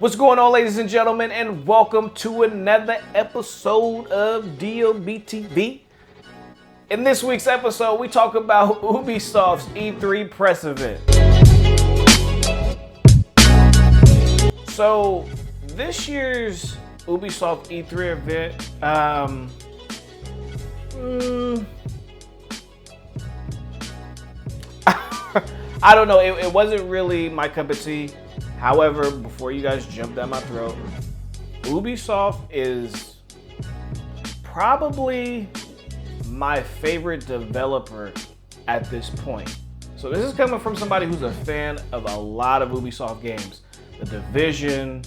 What's going on, ladies and gentlemen, and welcome to another episode of DOBTV. In this week's episode, we talk about Ubisoft's E3 press event. So, this year's Ubisoft E3 event, I don't know, it wasn't really my cup of tea. However, before you guys jump down my throat, Ubisoft is probably my favorite developer at this point. So this is coming from somebody who's a fan of a lot of Ubisoft games. The Division,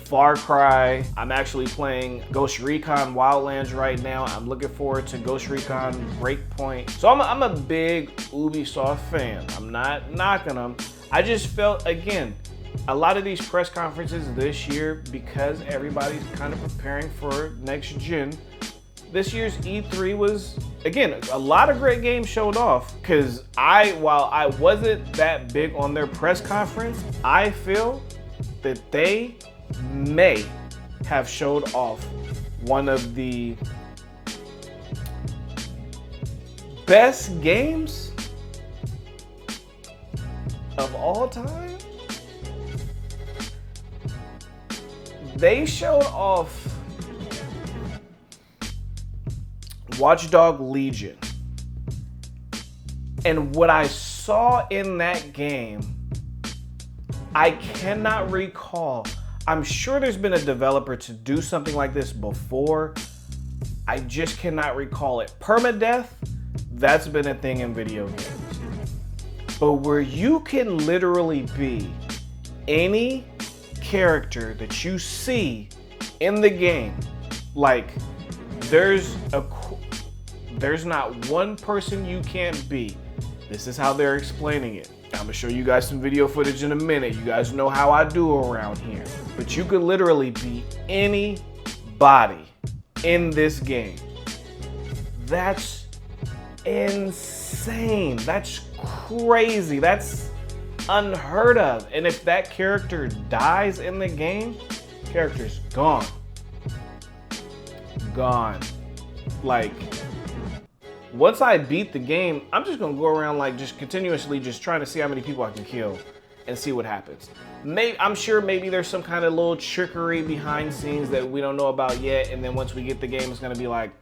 Far Cry. I'm actually playing Ghost Recon Wildlands right now. I'm looking forward to Ghost Recon Breakpoint. So I'm a big Ubisoft fan. I'm not knocking them. I just felt, again, a lot of these press conferences this year, because everybody's kind of preparing for next gen, this year's E3 was, again, a lot of great games showed off. Because while I wasn't that big on their press conference, I feel that they may have showed off one of the best games of all time. They showed off Watch Dogs Legion. And what I saw in that game, I cannot recall. I'm sure there's been a developer to do something like this before. I just cannot recall it. Permadeath, that's been a thing in video games. But where you can literally be any character that you see in the game, like there's not one person you can't be. This is how they're explaining it. I'm gonna show you guys some video footage in a minute. You guys know how I do around here. But you could literally be anybody in this game. That's insane. That's crazy. That's unheard of. And if that character dies in the game, character's gone. Gone. Like, once I beat the game, I'm just gonna go around like just continuously just trying to see how many people I can kill and see what happens. I'm sure maybe there's some kind of little trickery behind scenes that we don't know about yet, and then once we get the game, it's gonna be like,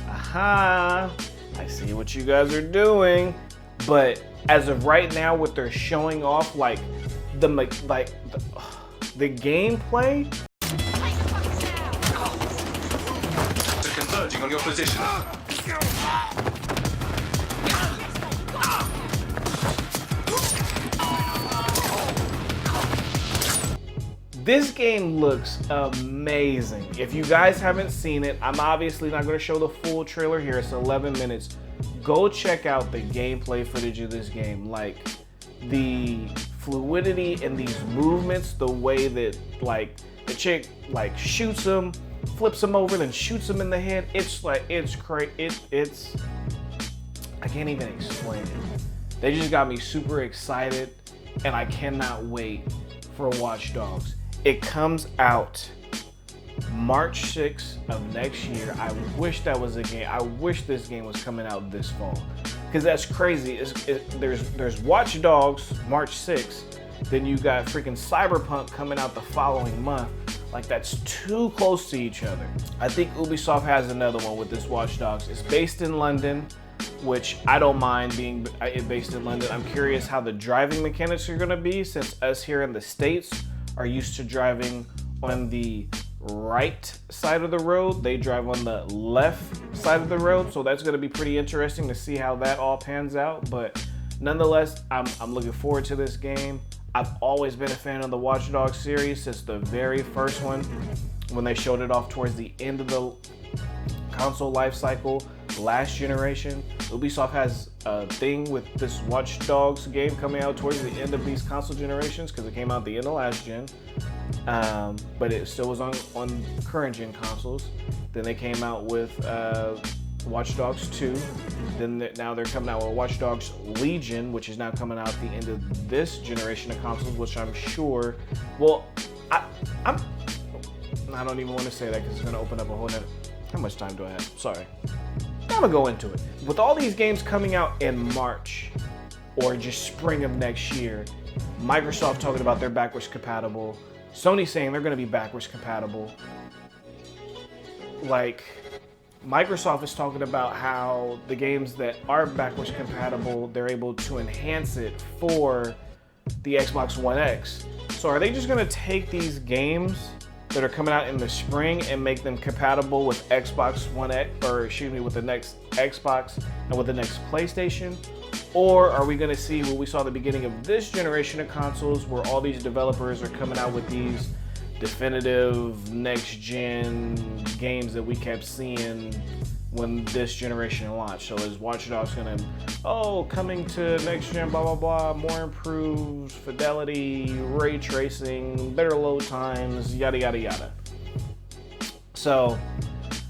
aha, I see what you guys are doing. But as of right now, what they're showing off, like the gameplay. Converging on your position. This game looks amazing. If you guys haven't seen it, I'm obviously not going to show the full trailer here. It's 11 minutes. Go check out the gameplay footage of this game. Like, the fluidity in these movements, the way that like the chick like shoots him, flips him over, then shoots him in the head. It's like, it's crazy. It's I can't even explain it. They just got me super excited, and I cannot wait for Watch Dogs. It comes out March 6th of next year. I wish that was a game. I wish this game was coming out this fall, because that's crazy. There's Watch Dogs March 6th, then you got freaking Cyberpunk coming out the following month. Like, that's too close to each other. I think Ubisoft has another one with this Watch Dogs. It's based in London, which I don't mind being based in London. I'm curious how the driving mechanics are gonna be, since us here in the States are used to driving on the right side of the road. They drive on the left side of the road. So that's gonna be pretty interesting to see how that all pans out. But nonetheless, I'm looking forward to this game. I've always been a fan of the Watch Dogs series since the very first one, when they showed it off towards the end of the console life cycle last generation. Ubisoft has a thing with this Watch Dogs game coming out towards the end of these console generations, because it came out the end of last gen, but it still was on current gen consoles. Then they came out with Watch Dogs 2. Then now they're coming out with Watch Dogs Legion, which is now coming out at the end of this generation of consoles, which I'm sure, well, I don't even want to say that because it's going to open up a whole nother. How much time do I have? Sorry. I'm going to go into it. With all these games coming out in March or just spring of next year, Microsoft talking about they're backwards compatible, Sony saying they're going to be backwards compatible. Like, Microsoft is talking about how the games that are backwards compatible, they're able to enhance it for the Xbox One X. So are they just going to take these games that are coming out in the spring and make them compatible with Xbox One X, or excuse me, with the next Xbox and with the next PlayStation? Or are we going to see what we saw at the beginning of this generation of consoles, where all these developers are coming out with these definitive next-gen games that we kept seeing when this generation launched? So is Watch Dogs gonna, coming to next-gen, blah, blah, blah, more improved fidelity, ray tracing, better load times, yada, yada, yada. So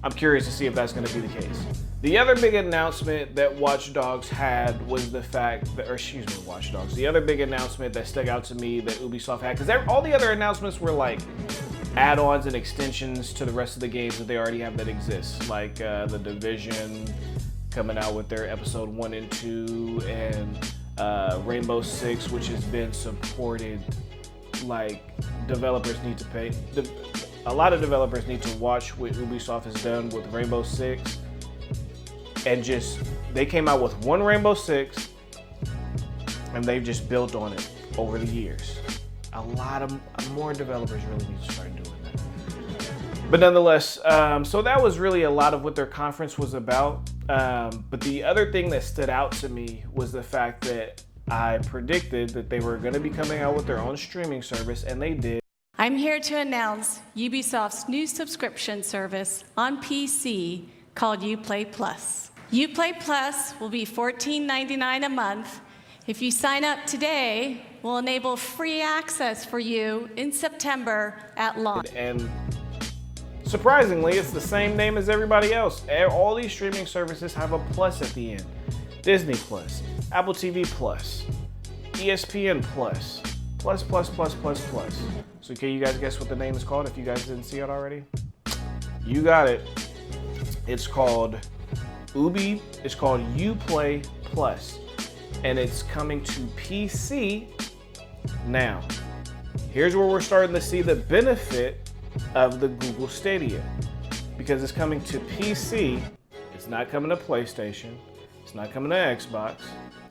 I'm curious to see if that's gonna be the case. The other big announcement that Watch Dogs had was the fact that, Watch Dogs. The other big announcement that stuck out to me that Ubisoft had, because all the other announcements were like add-ons and extensions to the rest of the games that they already have that exist, like The Division coming out with their episode 1 and 2, and Rainbow Six, which has been supported. Like, developers need to pay. A lot of developers need to watch what Ubisoft has done with Rainbow Six. And they came out with one Rainbow Six, and they've just built on it over the years. A lot of more developers really need to start doing that. But nonetheless, so that was really a lot of what their conference was about. But the other thing that stood out to me was the fact that I predicted that they were going to be coming out with their own streaming service, and they did. I'm here to announce Ubisoft's new subscription service on PC called Uplay Plus. Uplay Plus will be $14.99 a month. If you sign up today, we'll enable free access for you in September at launch. And surprisingly, it's the same name as everybody else. All these streaming services have a plus at the end. Disney Plus, Apple TV Plus, ESPN Plus, plus. So can you guys guess what the name is called if you guys didn't see it already? You got it. It's called Uplay Plus, and it's coming to PC now. Here's where we're starting to see the benefit of the Google Stadia, because it's coming to PC. It's not coming to PlayStation. It's not coming to Xbox.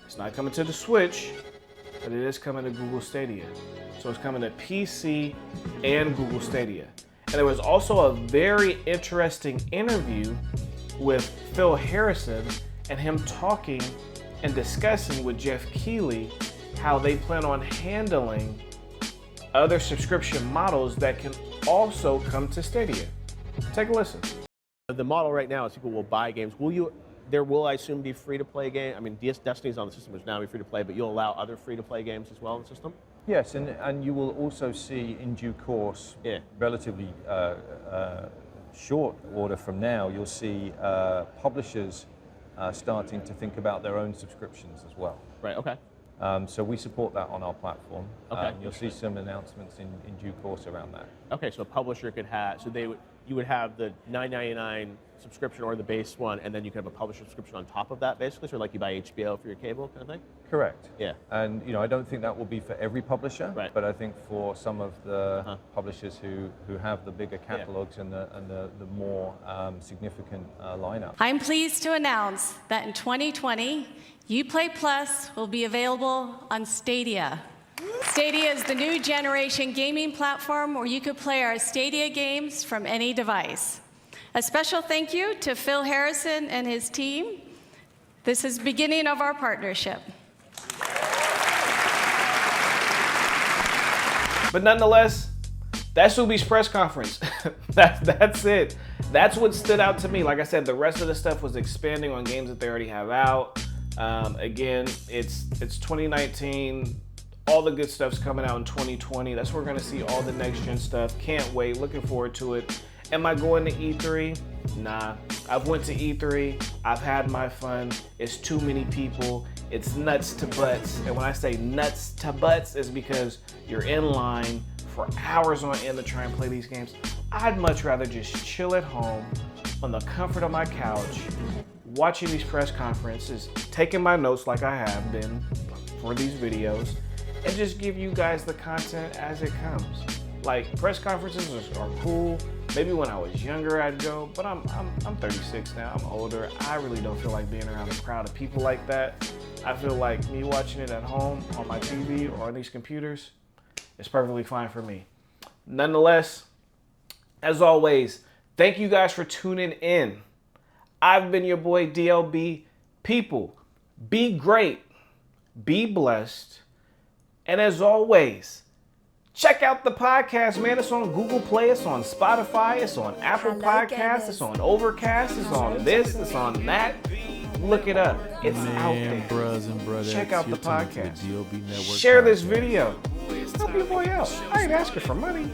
It's not coming to the Switch, but it is coming to Google Stadia. So it's coming to PC and Google Stadia. And there was also a very interesting interview with Phil Harrison and him talking and discussing with Jeff Keighley how they plan on handling other subscription models that can also come to Stadia. Take a listen. The model right now is people will buy games. There will, I assume, be free-to-play game. I mean, Destiny's on the system, which now be free-to-play, but you'll allow other free-to-play games as well in the system? Yes, and you will also see in due course, relatively short order from now, you'll see publishers starting to think about their own subscriptions as well. Right, okay. So we support that on our platform. Okay. You'll see some announcements in due course around that. Okay, so a publisher could have, you would have the $9.99 subscription or the base one, and then you could have a publisher subscription on top of that, basically, so like you buy HBO for your cable kind of thing? Correct. Yeah. And I don't think that will be for every publisher, right. But I think for some of the publishers who have the bigger catalogs and the more significant lineup. I'm pleased to announce that in 2020, Uplay Plus will be available on Stadia. Stadia is the new generation gaming platform where you could play our Stadia games from any device. A special thank you to Phil Harrison and his team. This is the beginning of our partnership. But nonetheless, that's Ubi's press conference. That's it. That's what stood out to me. Like I said, the rest of the stuff was expanding on games that they already have out. Again, it's 2019. All the good stuff's coming out in 2020. That's where we're gonna see all the next gen stuff. Can't wait, looking forward to it. Am I going to E3? Nah, I've went to E3, I've had my fun. It's too many people, it's nuts to butts. And when I say nuts to butts, it's because you're in line for hours on end to try and play these games. I'd much rather just chill at home on the comfort of my couch, watching these press conferences, taking my notes like I have been for these videos, and just give you guys the content as it comes. Like, press conferences are cool. Maybe when I was younger I'd go, but I'm 36 now, I'm older. I really don't feel like being around a crowd of people like that. I feel like me watching it at home on my TV or on these computers is perfectly fine for me. Nonetheless, as always, thank you guys for tuning in. I've been your boy DLB. People, be great, be blessed, and as always, check out the podcast, man. It's on Google Play, it's on Spotify, it's on Apple Podcasts, it's on Overcast, it's on this, it's on that. Look it up. It's out there. Check out the podcast. Share this video. Help your boy out. I ain't asking for money.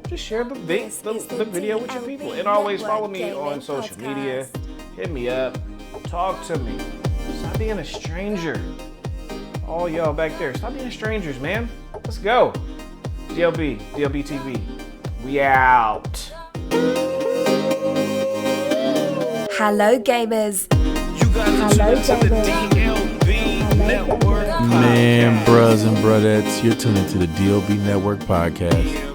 Just share the video with your people. And always follow me on social media. Hit me up. Talk to me. Stop being a stranger. All y'all back there, stop being strangers, man. Let's go. DLB TV. We out. Hello, gamers. Hello, DLB Network. Man, bros and brodettes, you're tuning to the DLB Network podcast.